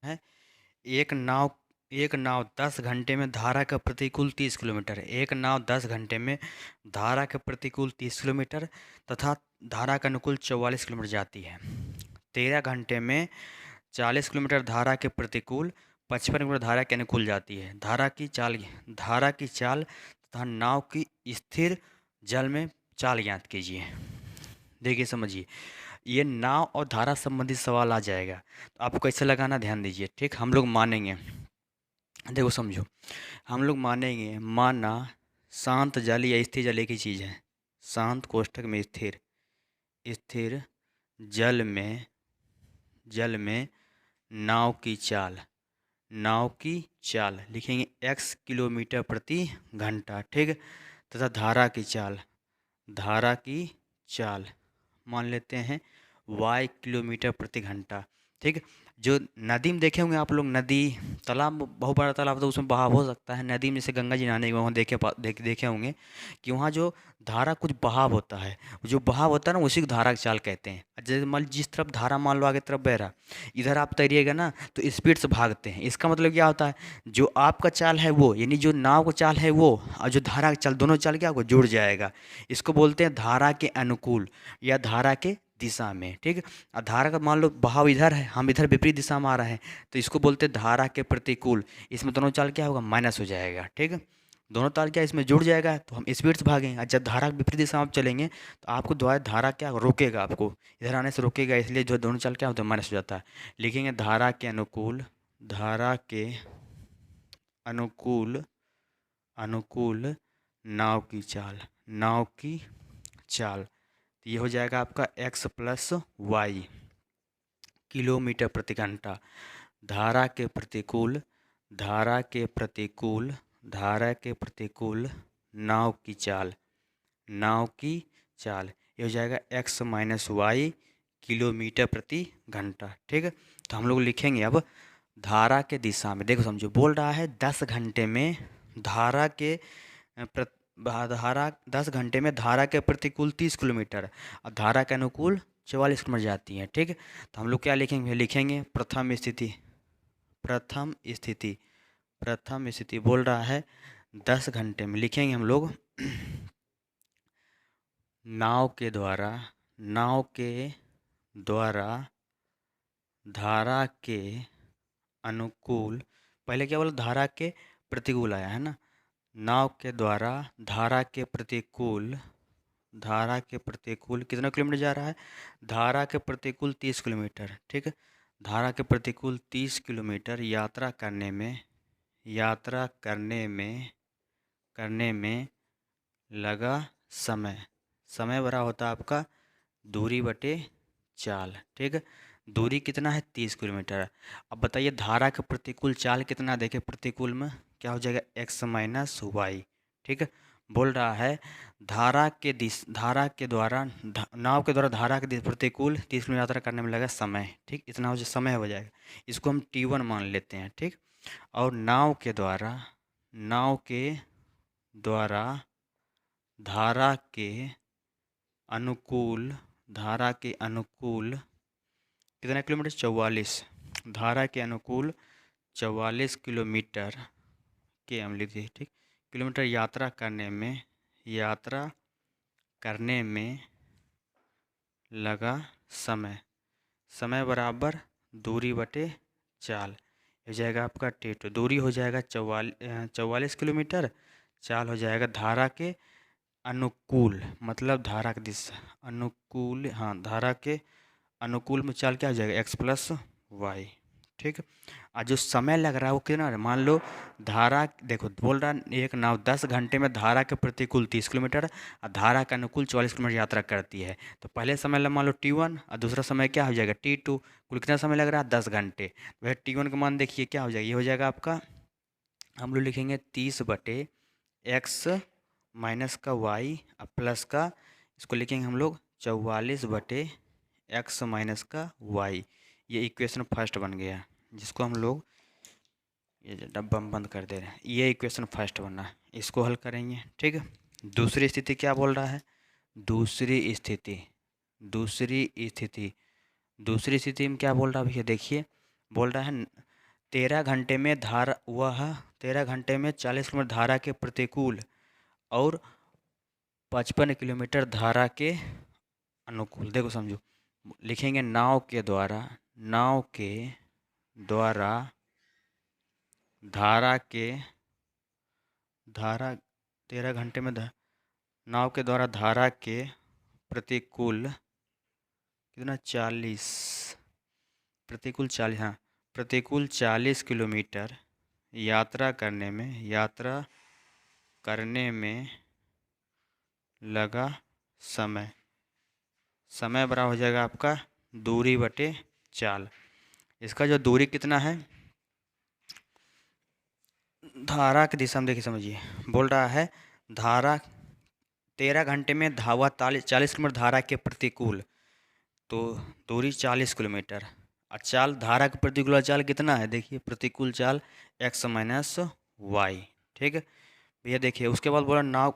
है एक नाव 10 घंटे में धारा का प्रतिकूल 30 किलोमीटर, एक नाव 10 घंटे में धारा के प्रतिकूल 30 किलोमीटर तथा धारा का अनुकूल 44 किलोमीटर जाती है। 13 घंटे में 40 किलोमीटर धारा के प्रतिकूल, 55 किलोमीटर धारा के अनुकूल जाती है। धारा की चाल तथा नाव की स्थिर जल में चाल ज्ञात कीजिए। देखिए समझिए, ये नाव और धारा संबंधी सवाल आ जाएगा, तो आपको कैसे लगाना ध्यान दीजिए, ठीक। हम लोग मानेंगे, देखो समझो, हम लोग मानेंगे, माना शांत जल या स्थिर जल एक ही चीज़ है। शांत कोष्ठक में स्थिर, स्थिर जल में नाव की चाल, नाव की चाल लिखेंगे x किलोमीटर प्रति घंटा, ठीक। तथा धारा की चाल मान लेते हैं y किलोमीटर प्रति घंटा, ठीक। जो नदी में देखे होंगे आप लोग, नदी तालाब, बहुत बड़ा तालाब, तो उसमें बहाव हो सकता है। नदी में जैसे गंगा जी नहाने गए, वहाँ देखे होंगे कि वहाँ जो धारा कुछ बहाव होता है, जो बहाव होता है ना, उसी को धारा की चाल कहते हैं। जैसे मान जिस तरफ धारा मान लो आगे तरफ बह रहा, इधर आप तैरिएगा ना तो स्पीड से भागते हैं। इसका मतलब क्या होता है, जो आपका चाल है वो, यानी जो नाव का चाल है वो, और जो धारा का चाल, दोनों चाल क्या होगा, जुड़ जाएगा। इसको बोलते हैं धारा के अनुकूल या धारा के दिशा में, ठीक। और धारा का मान लो बहाव इधर है, हम इधर विपरीत दिशा में आ रहे हैं, तो इसको बोलते हैं धारा के प्रतिकूल। इसमें दोनों चाल क्या होगा, माइनस हो जाएगा, ठीक। दोनों ताल क्या इसमें जुड़ जाएगा, तो हम स्पीड से भागेंगे। और जब धारा के विपरीत दिशा में आप चलेंगे तो आपको धारा क्या रोकेगा, आपको इधर आने से रोकेगा, इसलिए जो दोनों चाल क्या होता है, माइनस हो जाता है। लिखेंगे धारा के अनुकूल, अनुकूल नाव की चाल, तो ये हो जाएगा आपका x प्लस वाई किलोमीटर प्रति घंटा। धारा के प्रतिकूल नाव की चाल ये हो जाएगा x माइनस वाई किलोमीटर प्रति घंटा, ठीक है। तो हम लोग लिखेंगे अब धारा के दिशा में, देखो समझो, बोल रहा है 10 घंटे में धारा के 10 घंटे में धारा के प्रतिकूल 30 किलोमीटर और धारा के अनुकूल 44 किलोमीटर जाती है, ठीक। तो हम लोग क्या लिखेंगे, प्रथम स्थिति बोल रहा है 10 घंटे में, लिखेंगे हम लोग नाव के द्वारा धारा के अनुकूल, पहले क्या बोला, धारा के प्रतिकूल आया है ना। नाव के द्वारा धारा के प्रतिकूल कितना किलोमीटर जा रहा है, धारा के प्रतिकूल 30 किलोमीटर, ठीक है। धारा के प्रतिकूल 30 किलोमीटर करने में लगा समय। समय बड़ा होता है आपका दूरी बटे चाल, ठीक है। दूरी कितना है, 30 किलोमीटर। अब बताइए धारा का प्रतिकूल चाल कितना, देखे प्रतिकूल में क्या हो जाएगा, x माइनस वाई, ठीक है। बोल रहा है धारा के द्वारा नाव के द्वारा धारा के प्रतिकूल 30 किलोमीटर यात्रा करने में लगा समय, ठीक। इतना समय हो जाएगा, इसको हम t1 मान लेते हैं, ठीक। और नाव के द्वारा धारा के अनुकूल कितना किलोमीटर, 44, धारा के अनुकूल 44 किलोमीटर के हम लिख दिए, ठीक। किलोमीटर यात्रा करने में लगा समय बराबर दूरी बटे चाल, हो जाएगा आपका T2। दूरी हो जाएगा 44 किलोमीटर, चाल हो जाएगा धारा के अनुकूल, मतलब धारा की दिशा अनुकूल, हाँ धारा के अनुकूल में चाल क्या हो जाएगा, x प्लस वाई, ठीक। और जो समय लग रहा है वो कितना है, मान लो धारा, देखो बोल रहा है एक नाव 10 घंटे में धारा के प्रतिकूल 30 किलोमीटर और धारा के अनुकूल 44 किलोमीटर यात्रा करती है। तो पहले समय मान लो T1 और दूसरा समय क्या हो जाएगा T2। कुल कितना समय लग रहा है, 10 घंटे। वह T1 का मान देखिए क्या हो जाएगा, ये हो जाएगा आपका, हम लोग लिखेंगे 30 बटे एक्स माइनस का वाई और प्लस का, इसको लिखेंगे हम लोग 44 बटे एक्स माइनस का वाई। ये इक्वेशन फर्स्ट बन गया, जिसको हम लोग ये डब्बा हम बंद कर दे रहे हैं। ये इक्वेशन फर्स्ट बना, इसको हल करेंगे, ठीक है। दूसरी स्थिति क्या बोल रहा है, दूसरी स्थिति में क्या बोल रहा है भैया, देखिए बोल रहा है 13 घंटे में 40 किलोमीटर धारा के प्रतिकूल और 55 किलोमीटर धारा के अनुकूल। देखो समझो, लिखेंगे नाव के द्वारा धारा 13 घंटे में नाव के द्वारा धारा के प्रतिकूल कितना 40, प्रतिकूल 40 किलोमीटर यात्रा करने में लगा समय बराबर हो जाएगा आपका दूरी बटे चाल। इसका जो दूरी कितना है, धारा की दिशा में देखिए समझिए, बोल रहा है धारा 13 घंटे में धावा 40 किलोमीटर धारा के प्रतिकूल, तो दूरी 40 किलोमीटर। और चाल धारा के प्रतिकूल चाल कितना है, देखिए प्रतिकूल चाल x माइनस वाई, ठीक है भैया। देखिए उसके बाद बोला नाव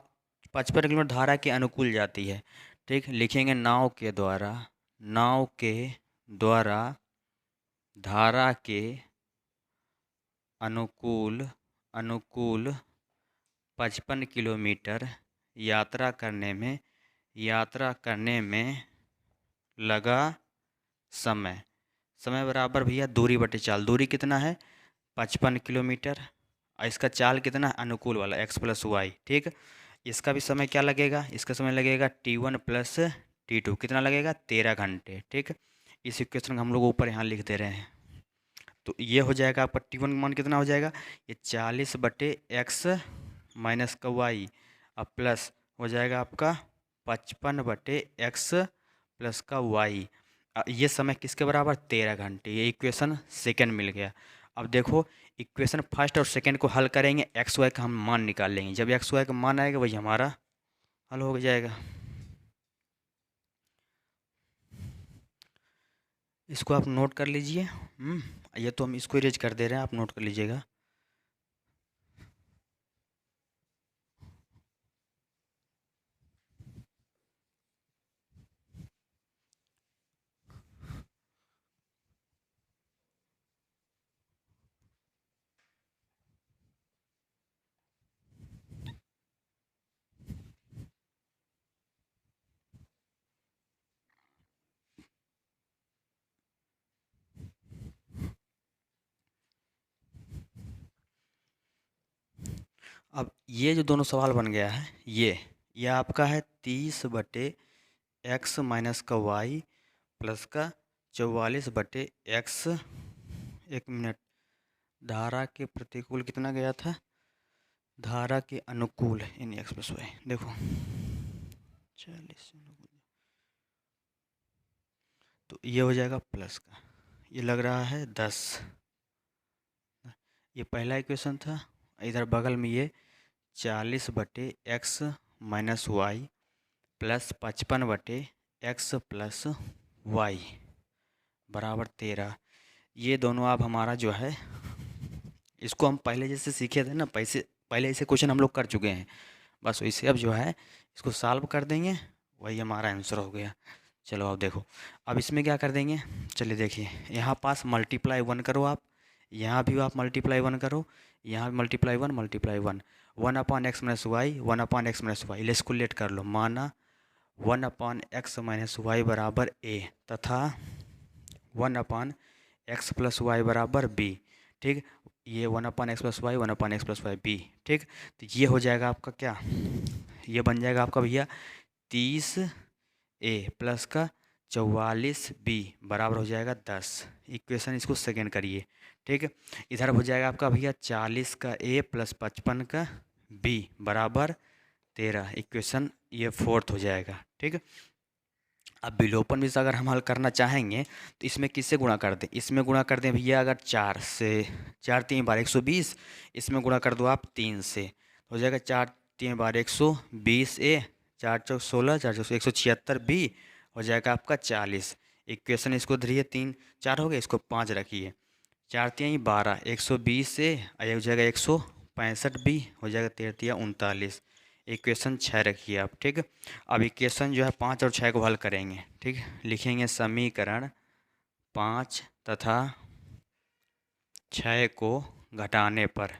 55 किलोमीटर धारा के अनुकूल जाती है, ठीक। लिखेंगे नाव के द्वारा धारा के अनुकूल 55 किलोमीटर यात्रा करने में लगा समय बराबर भैया दूरी बटे चाल। दूरी कितना है 55 किलोमीटर और इसका चाल कितना है अनुकूल वाला x प्लस वाई, ठीक। इसका भी समय क्या लगेगा, इसका समय लगेगा T1 प्लस T2, कितना लगेगा 13 घंटे, ठीक। इस इक्वेशन को हम लोग ऊपर यहाँ लिख दे रहे हैं। तो ये हो जाएगा आपका T1 का मान कितना हो जाएगा, ये 40 बटे एक्स माइनस का वाई और प्लस हो जाएगा आपका 55 बटे एक्स प्लस का वाई। ये समय किसके बराबर 13 घंटे। ये इक्वेशन सेकंड मिल गया। अब देखो इक्वेशन फर्स्ट और सेकंड को हल करेंगे, एक्स वाई का हम मान निकाल लेंगे। जब एक्स वाई का मान आएगा वही हमारा हल हो जाएगा। इसको आप नोट कर लीजिए। ये तो हम इसको इरेज कर दे रहे हैं, आप नोट कर लीजिएगा। अब ये जो दोनों सवाल बन गया है, ये आपका है 30/x माइनस का y प्लस का 44/x। एक मिनट, धारा के प्रतिकूल कितना गया था, धारा के अनुकूल इन एक्स प्लस वाई। देखो 40 तो ये हो जाएगा प्लस का, ये लग रहा है 10। ये पहला इक्वेशन था। इधर बगल में ये 40/x minus Y plus 55/x plus Y बराबर 13। ये दोनों अब हमारा जो है, इसको हम पहले जैसे सीखे थे ना, पहले ऐसे क्वेश्चन हम लोग कर चुके हैं, बस वैसे अब जो है इसको सॉल्व कर देंगे, वही हमारा आंसर हो गया। चलो अब देखो, अब इसमें क्या कर देंगे, चलिए देखिए, यहाँ पास मल्टीप्लाई 1 करो आप, यहाँ भी आप मल्टीप्लाई 1 करो, यहाँ भी multiply 1 1/x minus Y 1/x minus Y, इसको लेट कर लो, माना 1/x माइनस वाई बराबर a तथा 1/x प्लस वाई बराबर b। ठीक, ये 1/x plus Y 1/x plus Y b। ठीक, तो ये हो जाएगा आपका क्या, ये बन जाएगा आपका भैया 30a प्लस का 44b बराबर हो जाएगा 10। इक्वेशन इसको सेकेंड करिए। ठीक, इधर हो जाएगा आपका भैया 40 का a प्लस 55 का b बराबर 13। इक्वेशन ये फोर्थ हो जाएगा। ठीक, अब विलोपन में से अगर हम हल करना चाहेंगे तो इसमें किससे गुणा कर दें, इसमें गुणा कर दें भैया अगर 4 से, 4 3 बार 120, इसमें गुणा कर दो आप 3 से, हो जाएगा 4 3 बार 120 a, 4 चौक 16, 4 चौक 176 b हो जाएगा आपका 40। इक्वेशन इसको धरिए 3 4 हो गए, इसको 5 रखिए, 4 3 12, 120 a हो जाएगा 165 b हो जाएगा 13 39। इक्वेशन 6 रखिए आप। ठीक, अब इक्वेशन जो है 5 और 6 को हल करेंगे। ठीक, लिखेंगे समीकरण 5 तथा 6 को घटाने पर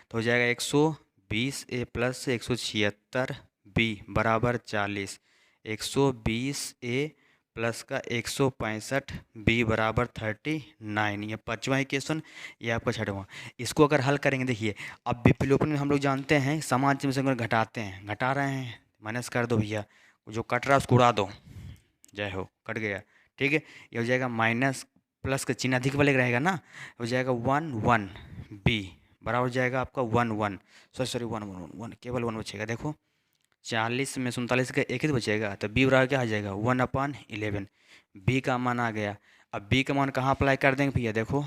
तो हो जाएगा 120 a प्लस 176 b बराबर 40। 120 a प्लस का 165 b बराबर 39। ये पाँचवा इक्वेशन, ये आपका छठवां। इसको अगर हल करेंगे, देखिए अब विलोपन में हम लोग जानते हैं समान चिन्ह से घटाते हैं, घटा रहे हैं, माइनस कर दो भैया, जो कट रहा है उसको उड़ा दो, जय हो, कट गया। ठीक है, ये हो जाएगा माइनस प्लस का चिन्ह अधिक वाले रहेगा ना, हो जाएगा 1 1 b बराबर हो जाएगा आपका 1 1, सॉरी 1 1 1, केवल 1 बचेगा। देखो 40 में 47 का एक ही बचेगा, तो b बराबर क्या आ जाएगा 1/11। b का मान आ गया। अब b का मान कहाँ अप्लाई कर देंगे भैया, देखो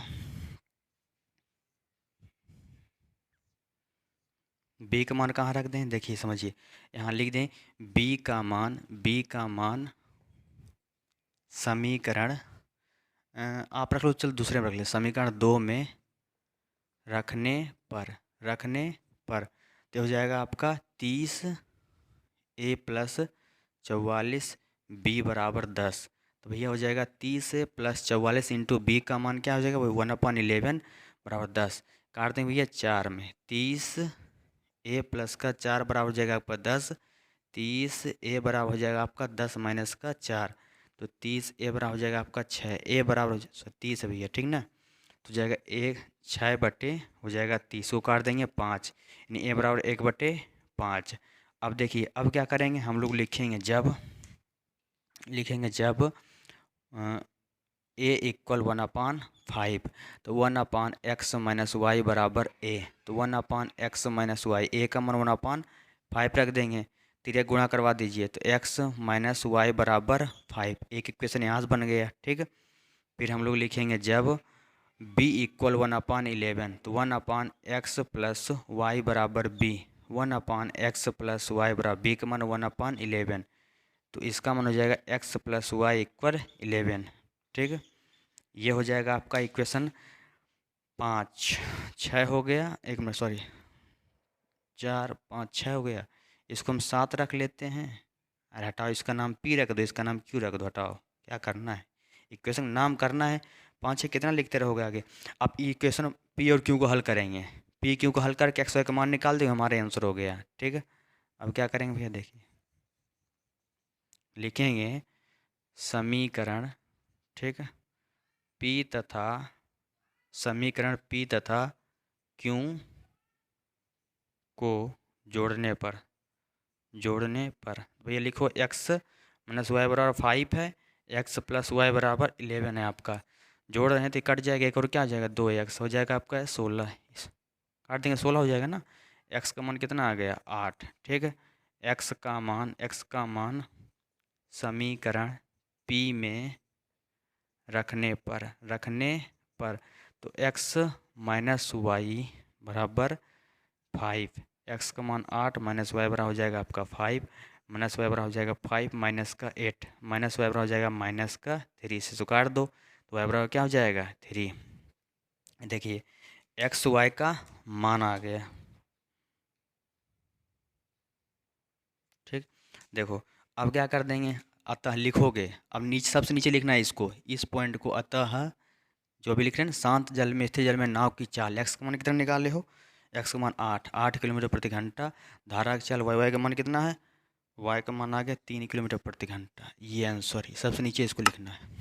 b का मान कहाँ रख दें, देखिए समझिए, यहाँ लिख दें b का मान समीकरण, आप रख लो, चल दूसरे में रख ले, समीकरण 2 में रखने पर तो हो जाएगा आपका 30 a प्लस 44 b बराबर 10। तो भैया हो जाएगा 30 a प्लस 44 इंटू बी का मान क्या हो जाएगा, वही 1/11 बराबर 10। काट देंगे भैया 4 में, 30 a प्लस का 4 बराबर हो जाएगा आपका 10। 30 a बराबर हो जाएगा आपका 10 माइनस का 4, तो 30 a बराबर हो जाएगा आपका 6। a बराबर हो 30 है भैया, ठीक ना, तो जाएगा 6 बटे हो जाएगा 30 को काट देंगे 5, यानी a बराबर 1/5। अब देखिए, अब क्या करेंगे हम लोग, लिखेंगे जब a इक्वल 1/5, तो 1/x माइनस वाई बराबर a, तो 1/x माइनस वाई, a का मान 1/5 रख देंगे, तिरे गुणा करवा दीजिए, तो x माइनस वाई बराबर 5। एक इक्वेशन यहाँ से बन गया। ठीक, फिर हम लोग लिखेंगे जब b इक्वल 1/11, तो 1/x प्लस वाई बराबर b, 1/x प्लस वाई बराबर b का मान 1/11, तो इसका मान हो जाएगा x प्लस वाई इक्वल 11। ठीक, ये हो जाएगा आपका इक्वेशन 5। 6 हो गया, एक मिनट सॉरी, 4 5 6 हो गया, इसको हम 7 रख लेते हैं। अरे हटाओ, इसका नाम p रख दो, इसका नाम q रख दो, हटाओ, क्या करना है, इक्वेशन नाम करना है। 5 6 कितना लिखते रहोगे आगे। अब इक्वेशन p और q को हल करेंगे, p q को हल करके x का मान निकाल देंगे, हमारा आंसर हो गया। ठीक है, अब क्या करेंगे भैया, देखिए लिखेंगे समीकरण, ठीक है, p तथा q को जोड़ने पर भैया लिखो x माइनस वाई बराबर 5 है, x प्लस वाई बराबर 11 है आपका। जोड़ रहे हैं तो कट जाएगा एक और क्या आ जाएगा 2x हो जाएगा आपका 16। काट देंगे 16 हो जाएगा ना। x का मान कितना आ गया 8। ठीक है, x का मान समीकरण p में रखने पर तो x माइनस वाई बराबर 5। x का मान 8 माइनस वाई बराबर हो जाएगा आपका 5, माइनस वाई बराबर हो जाएगा 5 माइनस का 8, माइनस वाई बराबर हो जाएगा माइनस का 3 से तो काट दो तो वाई बराबर क्या हो जाएगा 3। देखिए एक्स वाई का मान आ गया। ठीक, देखो अब क्या कर देंगे, अतः लिखोगे, अब नीचे सबसे नीचे लिखना है इसको, इस पॉइंट को, अतः जो भी लिख रहे हैं शांत जल में स्थिर जल में नाव की चाल, एक्स का मान कितना निकाले हो, एक्स का मान 8 किलोमीटर प्रति घंटा। धारा की चाल वाई का मान कितना है, वाई का मान आ गया 3 किलोमीटर प्रति घंटा। ये आंसर है, सबसे नीचे इसको लिखना है।